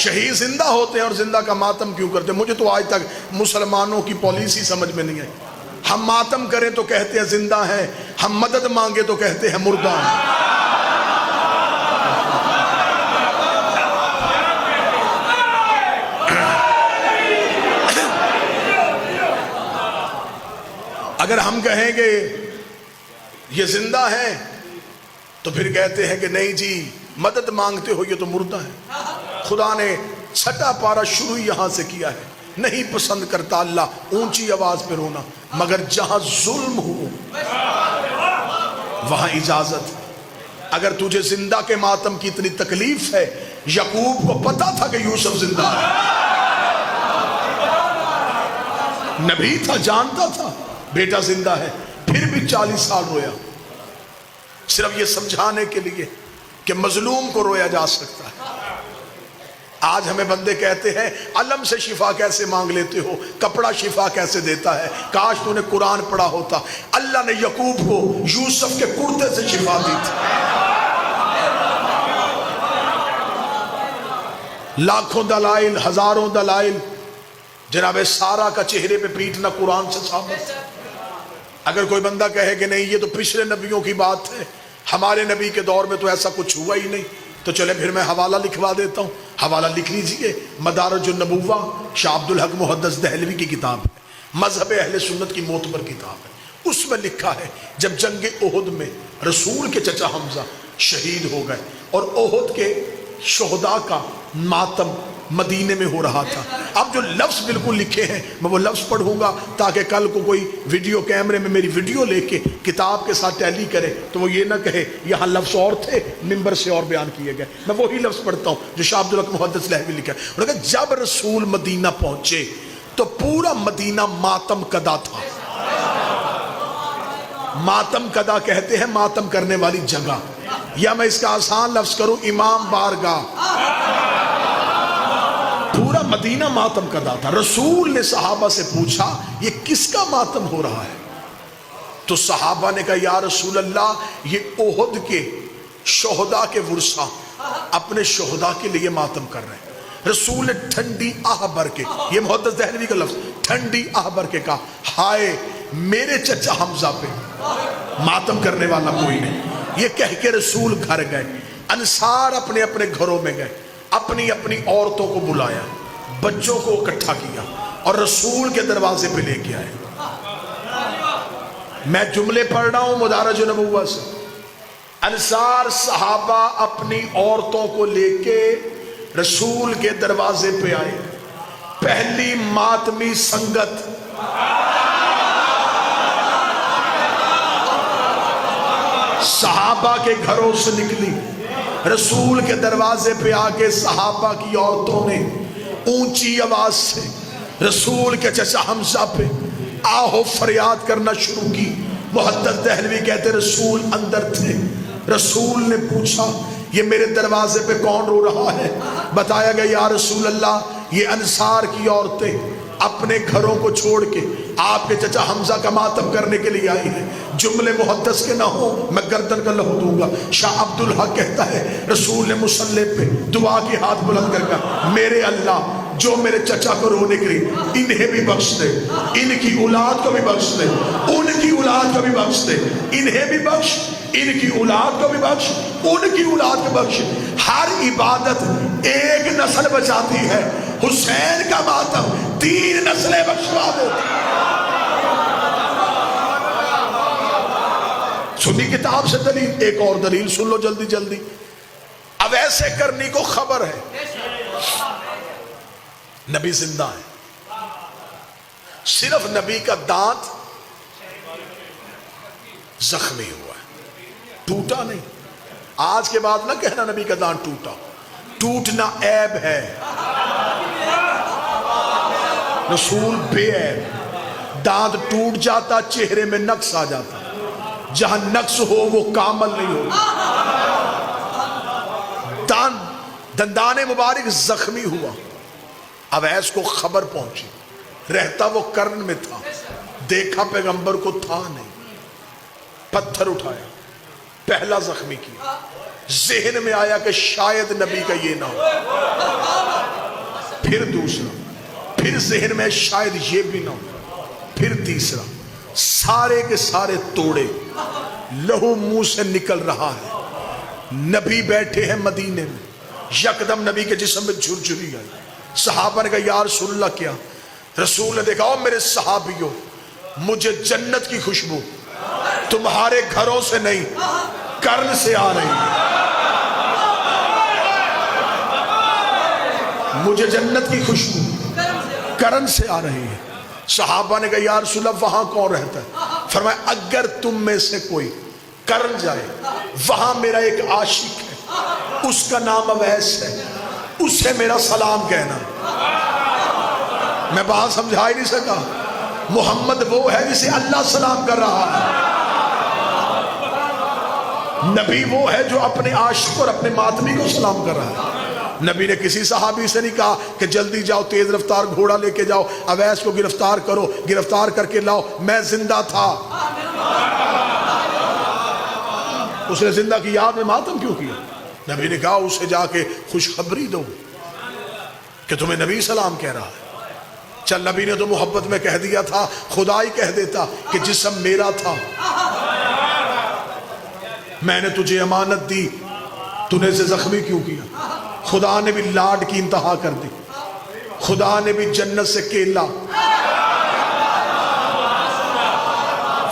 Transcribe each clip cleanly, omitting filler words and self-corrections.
شہید زندہ ہوتے ہیں اور زندہ کا ماتم کیوں کرتے ہیں؟ مجھے تو آج تک مسلمانوں کی پالیسی سمجھ میں نہیں آئی۔ ہم ماتم کریں تو کہتے ہیں زندہ ہیں، ہم مدد مانگے تو کہتے ہیں مردہ ہیں۔ اگر ہم کہیں گے یہ زندہ ہیں تو پھر کہتے ہیں کہ نہیں جی مدد مانگتے ہو یہ تو مردہ ہے۔ خدا نے چھٹا پارا شروع یہاں سے کیا ہے، نہیں پسند کرتا اللہ اونچی آواز پہ رونا، مگر جہاں ظلم ہو وہاں اجازت۔ اگر تجھے زندہ کے ماتم کی اتنی تکلیف ہے، یعقوب کو پتا تھا کہ یوسف زندہ ہے، نبی تھا، جانتا تھا بیٹا زندہ ہے، پھر بھی 40 سال رویا، صرف یہ سمجھانے کے لیے کہ مظلوم کو رویا جا سکتا ہے۔ آج ہمیں بندے کہتے ہیں علم سے شفا کیسے مانگ لیتے ہو، کپڑا شفا کیسے دیتا ہے، کاش تو نے قرآن پڑھا ہوتا۔ اللہ نے یعقوب کو یوسف کے کرتے سے شفا دی تھی۔ لاکھوں دلائل، ہزاروں دلائل، جناب سارا کا چہرے پہ پیٹنا قرآن سے ثابت ہے۔ اگر کوئی بندہ کہے کہ نہیں یہ تو پچھلے نبیوں کی بات ہے، ہمارے نبی کے دور میں تو ایسا کچھ ہوا ہی نہیں، تو چلے پھر میں حوالہ لکھوا دیتا ہوں۔ حوالہ لکھ لیجئے، مدارج النبوہ، شاہ عبد الحق محدث دہلوی کی کتاب ہے، مذہب اہل سنت کی معتبر کتاب ہے۔ اس میں لکھا ہے جب جنگ احد میں رسول کے چچا حمزہ شہید ہو گئے اور احد کے شہداء کا ماتم مدینے میں ہو رہا تھا، اب جو لفظ بالکل لکھے ہیں میں وہ لفظ پڑھوں گا تاکہ کل کو کوئی ویڈیو کیمرے میں میری ویڈیو لے کے کتاب کے ساتھ ٹیلی کرے تو وہ یہ نہ کہے یہاں لفظ اور تھے منبر سے اور بیان کیے گئے۔ میں وہی لفظ پڑھتا ہوں جو شاہ عبد الحق محدث دہلوی لکھا ہے۔ انہوں نے کہا جب رسول مدینہ پہنچے تو پورا مدینہ ماتم کدا تھا۔ ماتم کدا کہتے ہیں ماتم کرنے والی جگہ، یا میں اس کا آسان لفظ کروں امام بارگاہ۔ پورا مدینہ ماتم کدا تھا۔ رسول نے صحابہ سے پوچھا یہ کس کا ماتم ہو رہا ہے؟ تو صحابہ نے کہا یا رسول اللہ یہ احد کے شہداء کے ورثہ اپنے شہداء کے لیے ماتم کر رہے ہیں۔ رسول نے ٹھنڈی آہ بھر کے، یہ محدث دہلوی کا لفظ، ٹھنڈی آہ بھر کے کہا ہائے میرے چچا حمزہ پہ ماتم کرنے والا کوئی نہیں۔ یہ کہہ کے رسول گھر گئے، انصار اپنے اپنے گھروں میں گئے، اپنی اپنی عورتوں کو بلایا، بچوں کو اکٹھا کیا اور رسول کے دروازے پہ لے کے آئے۔ میں جملے پڑھ رہا ہوں مدارج النبوہ سے۔ انصار صحابہ اپنی عورتوں کو لے کے رسول کے دروازے پہ آئے، پہلی ماتمی سنگت صحابہ کے گھروں سے نکلی، رسول کے دروازے پہ آکے صحابہ کی عورتوں نے اونچی آواز سے رسول کے چچا حمزہ پہ آہو فریاد کرنا شروع کی۔ محدث دہلوی کہتے رسول اندر تھے، رسول نے پوچھا یہ میرے دروازے پہ کون رو رہا ہے؟ بتایا گیا یا رسول اللہ یہ انصار کی عورتیں اپنے گھروں کو چھوڑ کے آپ کے چچا حمزہ کا ماتم کرنے کے لیے آئی ہیں۔ جملے محدث کے نہ ہو میں گردن کا لہو دوں گا۔ شاہ عبد الحق کہتا ہے رسول نے مصلی پہ دعا کی ہاتھ بلند کر کہا میرے اللہ جو میرے چچا کو رونے کے لیے انہیں بھی بخش دے، ان کی اولاد کو بھی بخش دے، ان کی اولاد کو بھی بخش دے، انہیں بھی بخش، ان کی اولاد کو بھی بخش، ان کی اولاد کو بخش۔ ہر عبادت ایک نسل بچاتی ہے، حسین کا ماتم 3 نسلیں بخشوا دیتی۔ سنی کتاب سے دلیل، ایک اور دلیل سن لو جلدی جلدی۔ اب ایسے کرنی کو خبر ہے نبی زندہ ہے، صرف نبی کا دانت زخمی ہوا ہے، ٹوٹا نہیں۔ آج کے بعد نہ کہنا نبی کا دانت ٹوٹا، ٹوٹنا عیب ہے، رسول بے عیب۔ دانت ٹوٹ جاتا چہرے میں نقص آ جاتا، جہاں نقص ہو وہ کامل نہیں ہو۔ دندان مبارک زخمی ہوا، اویس کو خبر پہنچی، رہتا وہ کرن میں تھا، دیکھا پیغمبر کو تھا نہیں، پتھر اٹھایا، پہلا زخمی کیا، ذہن میں آیا کہ شاید نبی کا یہ نہ ہو۔ پھر دوسرا، پھر ذہن میں شاید یہ بھی نہ ہو، پھر تیسرا، سارے کے سارے توڑے، لہو منہ سے نکل رہا ہے۔ نبی بیٹھے ہیں مدینے میں، یکدم نبی کے جسم میں جھرجھری آئی۔ صحابہ نے کہا یا رسول اللہ کیا؟ رسول نے دیکھا او میرے صحابیوں، مجھے جنت کی خوشبو تمہارے گھروں سے نہیں کرن سے آ رہی ہے، مجھے جنت کی خوشبو کرن سے آ رہی ہے۔ صحابہ نے کہا یا رسول اللہ وہاں کون رہتا ہے؟ فرمایا اگر تم میں سے کوئی کرن جائے، وہاں میرا ایک عاشق ہے، اس کا نام اویس ہے، اسے میرا سلام کہنا۔ میں بات سمجھا ہی نہیں سکا۔ محمد وہ ہے جسے اللہ سلام کر رہا ہے، نبی وہ ہے جو اپنے عاشق اور اپنے ماتمی کو سلام کر رہا ہے۔ نبی نے کسی صحابی سے نہیں کہا کہ جلدی جاؤ تیز رفتار گھوڑا لے کے جاؤ اویس کو گرفتار کرو، گرفتار کر کے لاؤ، میں زندہ تھا۔ اس نے زندہ کی یاد میں ماتم کیوں کیا؟ نبی نے کہا اسے جا کے خوشخبری دو کہ تمہیں نبی سلام کہہ رہا ہے۔ چل نبی نے تو محبت میں کہہ دیا تھا، خدا ہی کہہ دیتا کہ جسم میرا تھا، میں نے تجھے امانت دی، تو نے اسے زخمی کیوں کیا؟ خدا نے بھی لاڈ کی انتہا کر دی، خدا نے بھی جنت سے کیلا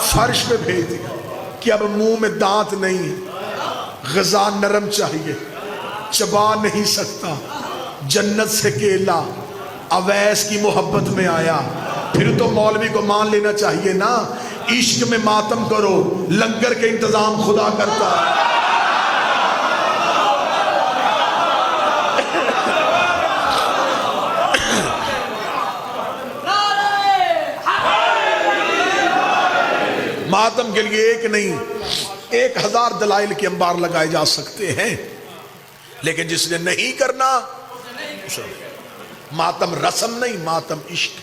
فرش پہ بھیج دیا کہ اب منہ میں دانت نہیں ہے، غذا نرم چاہیے، چبا نہیں سکتا، جنت سے کیلا اویس کی محبت میں آیا۔ پھر تو مولوی کو مان لینا چاہیے نا، عشق میں ماتم کرو، لنگر کے انتظام خدا کرتا ہے۔ ماتم کے لیے ایک نہیں 1000 دلائل کے انبار لگائے جا سکتے ہیں، لیکن جس نے نہیں کرنا، ماتم رسم نہیں، ماتم عشق۔